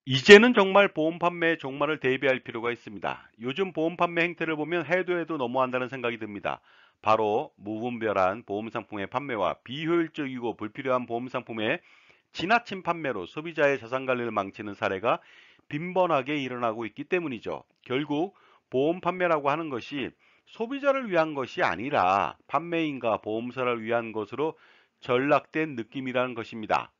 이제는 정말 보험 판매의 종말을 대비할 필요가 있습니다. 요즘 보험 판매 행태를 보면 해도 너무한다는 생각이 듭니다. 바로 무분별한 보험 상품의 판매와 비효율적이고 불필요한 보험 상품의 지나친 판매로 소비자의 자산 관리를 망치는 사례가 빈번하게 일어나고 있기 때문이죠. 결국 보험 판매라고 하는 것이 소비자를 위한 것이 아니라 판매인과 보험사를 위한 것으로 전락된 느낌이라는 것입니다.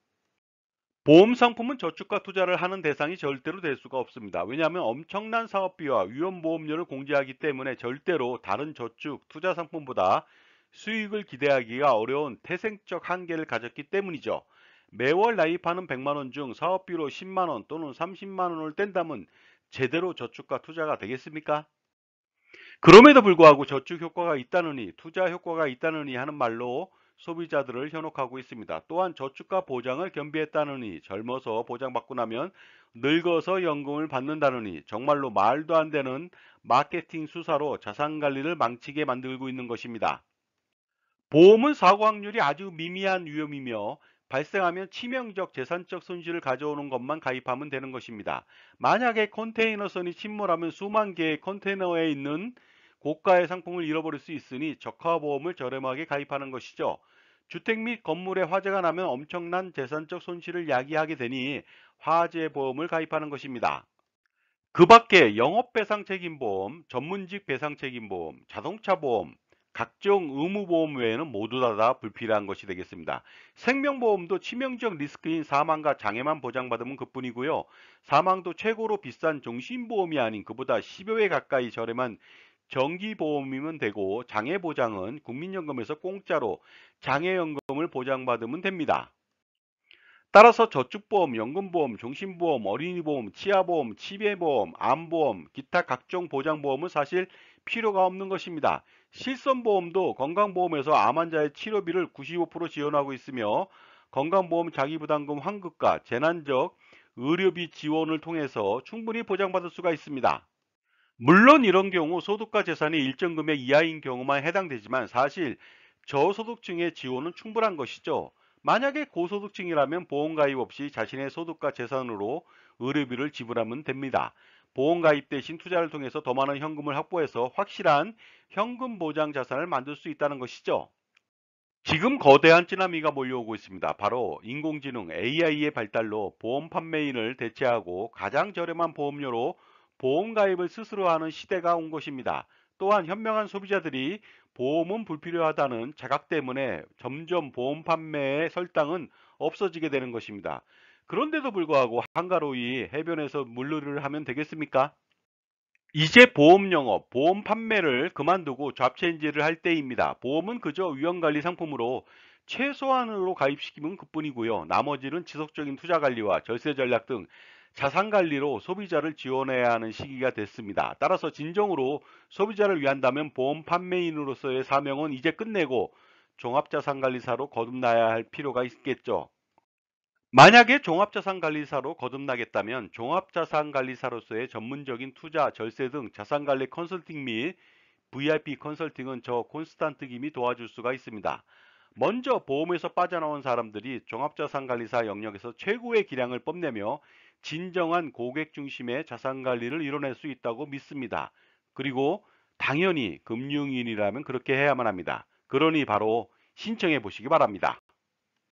보험 상품은 저축과 투자를 하는 대상이 절대로 될 수가 없습니다. 왜냐하면 엄청난 사업비와 위험보험료를 공제하기 때문에 절대로 다른 저축, 투자 상품보다 수익을 기대하기가 어려운 태생적 한계를 가졌기 때문이죠. 매월 나입하는 100만 원 중 사업비로 10만 원 또는 30만 원을 뗀다면 제대로 저축과 투자가 되겠습니까? 그럼에도 불구하고 저축 효과가 있다느니 투자 효과가 있다느니 하는 말로 소비자들을 현혹하고 있습니다. 또한 저축과 보장을 겸비했다느니 젊어서 보장받고 나면 늙어서 연금을 받는다느니 정말로 말도 안 되는 마케팅 수사로 자산 관리를 망치게 만들고 있는 것입니다. 보험은 사고 확률이 아주 미미한 위험이며 발생하면 치명적 재산적 손실을 가져오는 것만 가입하면 되는 것입니다. 만약에 컨테이너선이 침몰하면 수만 개의 컨테이너에 있는 고가의 상품을 잃어버릴 수 있으니 적화보험을 저렴하게 가입하는 것이죠. 주택 및 건물에 화재가 나면 엄청난 재산적 손실을 야기하게 되니 화재 보험을 가입하는 것입니다. 그 밖에 영업배상책임보험, 전문직 배상책임보험, 자동차보험, 각종 의무보험 외에는 모두 다 불필요한 것이 되겠습니다. 생명보험도 치명적 리스크인 사망과 장애만 보장받으면 그뿐이고요. 사망도 최고로 비싼 종신보험이 아닌 그보다 10여 배 가까이 저렴한 정기보험이면 되고 장애보장은 국민연금에서 공짜로 장애연금을 보장받으면 됩니다. 따라서 저축보험, 연금보험, 종신보험, 어린이보험, 치아보험, 치매보험, 암보험, 기타 각종 보장보험은 사실 필요가 없는 것입니다. 실손보험도 건강보험에서 암 환자의 치료비를 95% 지원하고 있으며 건강보험 자기부담금 환급과 재난적 의료비 지원을 통해서 충분히 보장받을 수가 있습니다. 물론 이런 경우 소득과 재산이 일정 금액 이하인 경우만 해당되지만 사실 저소득층의 지원은 충분한 것이죠. 만약에 고소득층이라면 보험 가입 없이 자신의 소득과 재산으로 의료비를 지불하면 됩니다. 보험 가입 대신 투자를 통해서 더 많은 현금을 확보해서 확실한 현금 보장 자산을 만들 수 있다는 것이죠. 지금 거대한 쓰나미가 몰려오고 있습니다. 바로 인공지능 AI의 발달로 보험 판매인을 대체하고 가장 저렴한 보험료로 보험 가입을 스스로 하는 시대가 온 것입니다. 또한 현명한 소비자들이 보험은 불필요하다는 자각 때문에 점점 보험 판매의 설당은 없어지게 되는 것입니다. 그런데도 불구하고 한가로이 해변에서 물놀이를 하면 되겠습니까? 이제 보험 영업, 보험 판매를 그만두고 잡체인지를 할 때입니다. 보험은 그저 위험관리 상품으로 최소한으로 가입시키면 그뿐이고요. 나머지는 지속적인 투자 관리와 절세 전략 등 자산 관리로 소비자를 지원해야 하는 시기가 됐습니다. 따라서 진정으로 소비자를 위한다면 보험 판매인으로서의 사명은 이제 끝내고 종합자산관리사로 거듭나야 할 필요가 있겠죠. 만약에 종합자산관리사로 거듭나겠다면 종합자산관리사로서의 전문적인 투자, 절세 등 자산관리 컨설팅 및 VIP 컨설팅은 저 콘스탄트 김이 도와줄 수가 있습니다. 먼저 보험에서 빠져나온 사람들이 종합자산관리사 영역에서 최고의 기량을 뽐내며 진정한 고객 중심의 자산관리를 이뤄낼 수 있다고 믿습니다. 그리고 당연히 금융인이라면 그렇게 해야만 합니다. 그러니 바로 신청해 보시기 바랍니다.